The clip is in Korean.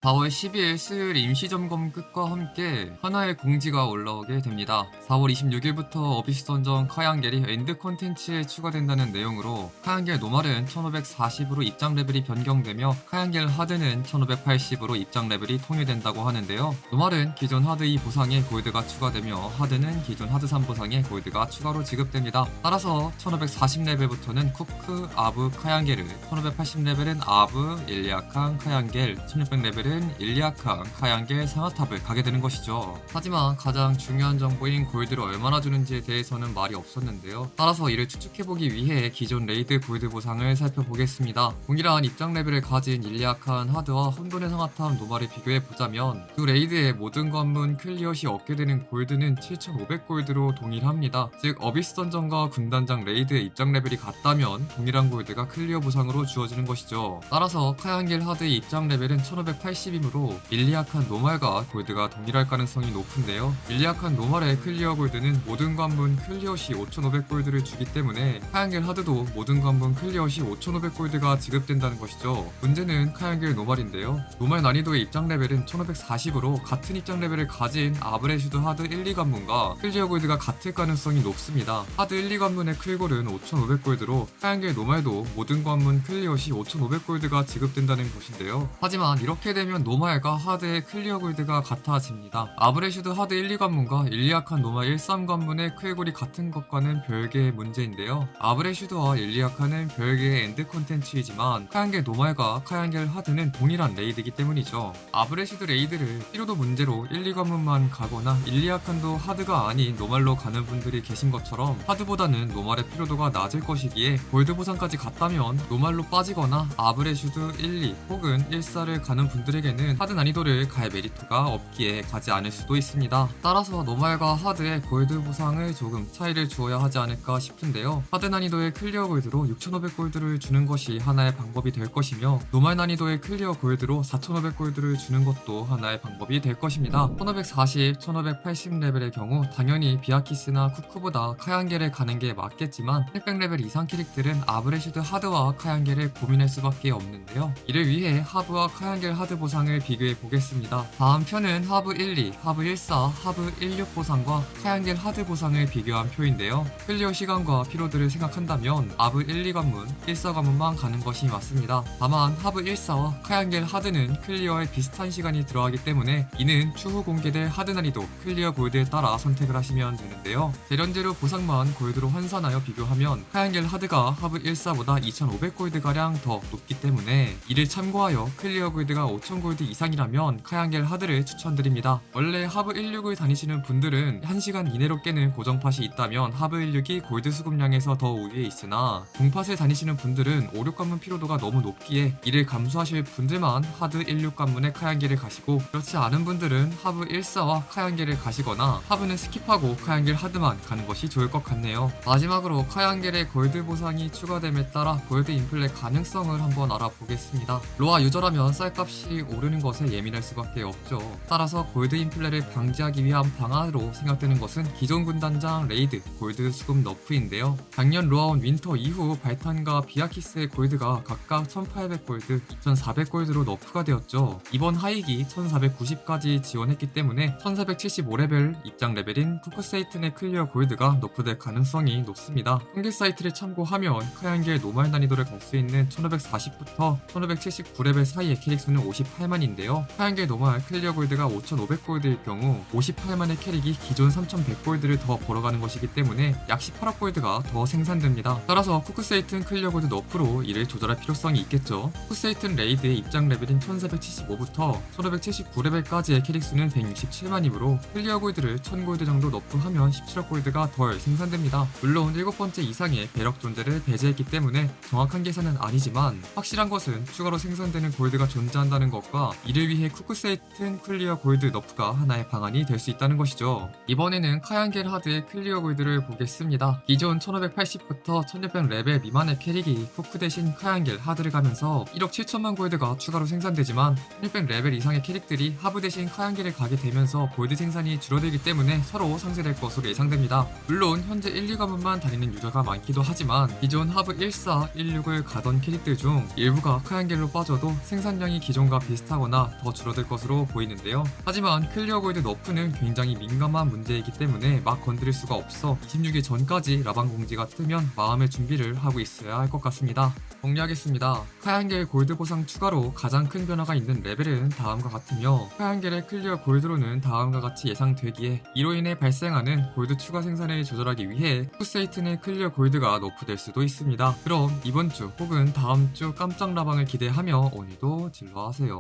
4월 12일 수요일 임시점검 끝과 함께 하나의 공지가 올라오게 됩니다. 4월 26일부터 어비스 던전 카양겔이 엔드 컨텐츠에 추가된다는 내용으로 카양겔 노말은 1540으로 입장 레벨이 변경되며 카양겔 하드는 1580으로 입장 레벨이 통일된다고 하는데요. 노말은 기존 하드 2 보상에 골드가 추가되며 하드는 기존 하드 3 보상에 골드가 추가로 지급됩니다. 따라서 1540레벨부터는 쿠크, 아브, 카양겔을, 1580레벨은 아브, 일리아칸, 카양겔, 1600레벨은 일리아칸, 카양겔, 상하탑을 가게 되는 것이죠. 하지만 가장 중요한 정보인 골드를 얼마나 주는지에 대해서는 말이 없었는데요. 따라서 이를 추측해보기 위해 기존 레이드 골드 보상을 살펴보겠습니다. 동일한 입장 레벨을 가진 일리아칸 하드와 혼돈의 상하탑 노말을 비교해보자면 두 레이드의 모든 관문 클리어 시 얻게 되는 골드는 7500골드로 동일합니다. 즉 어비스 던전과 군단장 레이드의 입장 레벨이 같다면 동일한 골드가 클리어 보상으로 주어지는 것이죠. 따라서 카양겔 하드의 입장 레벨은 1580이므로 일리아칸 노말과 골드가 동일할 가능성이 높은데요. 일리아칸 노말의 클리어 골드는 모든 관문 클리어 시 5500골드를 주기 때문에 카양겔 하드도 모든 관문 클리어 시 5500골드가 지급된다는 것이죠. 문제는 카양겔 노말인데요. 노말 난이도의 입장 레벨은 1540으로 같은 입장 레벨을 가진 아브레슈드 하드 1, 2관문과 클리어 골드가 같을 가능성이 높습니다. 하드 1, 2관문의 클골은 5500골드로 카양겔 노말도 모든 관문 클리어 시 5500골드가 지급된다는 것인데요. 하지만 이렇게 되면 노말과 하드의 클리어 골드가 같아집니다. 아브레슈드 하드 1, 2관문과 일리아칸 노말 1, 3관문의 클골이 같은 것과는 별개의 문제인데요. 아브레슈드와 일리아칸은 별개의 엔드 콘텐츠이지만 카양겔 노말과 카양겔 하드는 동일한 레이드이기 때문이죠. 아브레슈드 레이드를 피로도 문제로 1, 2관문만 가거나 일리아칸도 하드가 아닌 노말로 가는 분들이 계신 것처럼 하드보다는 노말의 피로도가 낮을 것이기에 골드 보상까지 갔다면 노말로 빠지거나 아브레슈드 1, 2 혹은 1, 4를 가는 분들에게는 하드 난이도를 갈 메리트가 없기에 가지 않을 수도 있습니다. 따라서 노말과 하드의 골드 보상을 조금 차이를 주어야 하지 않을까 싶은데요. 하드 난이도의 클리어 골드로 6500골드를 주는 것이 하나의 방법이 될 것이며 노말 난이도의 클리어 골드로 4500골드를 주는 것도 하나의 방법이 될 것입니다. 1540, 1580레벨의 경우 당연히 비아키스나 쿠크보다 카양겔을 가는 게 맞겠지만 1600레벨 이상 캐릭들은 아브레슈드 하드와 카양겔을 고민할 수밖에 없는데요. 이를 위해 하브와 카양겔 하드 보상을 비교해 보겠습니다. 다음 편은 하브 1, 2, 하브 1, 4, 하브 1, 6 보상과 카양겔 하드 보상을 비교한 표인데요. 클리어 시간과 피로드를 생각한다면 하브 1, 2관문, 1, 4관문만 가는 것이 맞습니다. 다만 하브 1, 4와 카양겔 하드는 클리어에 비슷한 시간이 들어가기 때문에 이는 추후 공개될 하드 난이도, 클리어 골드에 따라 선택을 하시면 되는데요. 대련제로 보상만 골드로 환산하여 비교하면 카양겔 하드가 하브 1, 4보다 2500골드가량 더 높기 때문에 이를 참고하여 클리어 골드가 5000골드 이상이라면 카양겔 하드를 추천드립니다. 원래 하브 16을 다니시는 분들은 1시간 이내로 깨는 고정팟이 있다면 하브 16이 골드 수급량에서 더 우위에 있으나 동팟을 다니시는 분들은 5, 6관문 피로도가 너무 높기에 이를 감수하실 분들만 하드 16관문의 카양겔을 가시고 그렇지 않은 분들은 하브 14와 카양겔을 가시거나 하브는 스킵하고 카양겔 하드만 가는 것이 좋을 것 같네요. 마지막으로 카양겔의 골드 보상이 추가됨에 따라 골드 인플레 가능성을 한번 알아보겠습니다. 로아 유저라면 쌀값이 오르는 것에 예민할 수밖에 없죠. 따라서 골드 인플레를 방지하기 위한 방안으로 생각되는 것은 기존 군단장 레이드 골드 수급 너프인데요. 작년 로아온 윈터 이후 발탄과 비아키스의 골드가 각각 1800골드, 2400골드로 너프가 되었죠. 이번 하익이 1490까지 지원했기 때문에 1475레벨 입장 레벨인 쿠크세이튼의 클리어 골드가 너프될 가능성이 높습니다. 통계 사이트를 참고하면 카양겔 노말 난이도를 갈 수 있는 1540부터 1579레벨 사이의 캐릭 수는 58만인데요. 카양겔 노말 클리어 골드가 5500골드일 경우 58만의 캐릭이 기존 3100골드를 더 벌어가는 것이기 때문에 약 18억 골드가 더 생산됩니다. 따라서 쿠크세이튼 클리어 골드 너프로 이를 조절할 필요성이 있겠죠. 쿠크세이튼 레이드의 입장 레벨인 1475부터 1579레벨까지의 캐릭 수는 167만이므로 클리어 골드를 1000골드 정도 너프하면 17억 골드가 덜 생산됩니다. 물론 7번째 이상의 배럭 존재를 배제했기 때문에 정확한 계산은 아니지만 확실한 것은 추가로 생산되는 골드가 존재한다는 것과 이를 위해 쿠크세이튼 클리어 골드 너프가 하나의 방안이 될 수 있다는 것이죠. 이번에는 카양겔 하드의 클리어 골드를 보겠습니다. 기존 1580부터 1600레벨 미만의 캐릭이 쿠크 대신 카양겔 하드를 가면서 1억 7천만 골드가 추가로 생산되지만 1600레벨 이상의 캐릭들이 하브 대신 카양겔을 가게 되면서 골드 생산이 줄어들기 때문에 서로 상쇄될 것으로 예상됩니다. 물론 현재 1, 2가문만 다니는 유저가 많기도 하지만 기존 하브 14, 16을 가던 캐릭들 중 일부가 카양겔로 빠져도 생산량이 기존과 비슷하거나 더 줄어들 것으로 보이는데요. 하지만 클리어 골드 너프는 굉장히 민감한 문제이기 때문에 막 건드릴 수가 없어 26일 전까지 라방 공지가 뜨면 마음의 준비를 하고 있어야 할 것 같습니다. 정리하겠습니다. 카얀겔 골드 보상 추가로 가장 큰 변화가 있는 레벨은 다음과 같으며 카얀겔의 클리어 골드로는 다음과 같이 예상되기에 이로 인해 발생하는 골드 추가 생산을 조절하기 위해 푸세이튼의 클리어 골드가 너프될 수도 있습니다. 그럼 이번 주 혹은 다음 주 깜짝 라방을 기대하며 오늘도 진로하세요.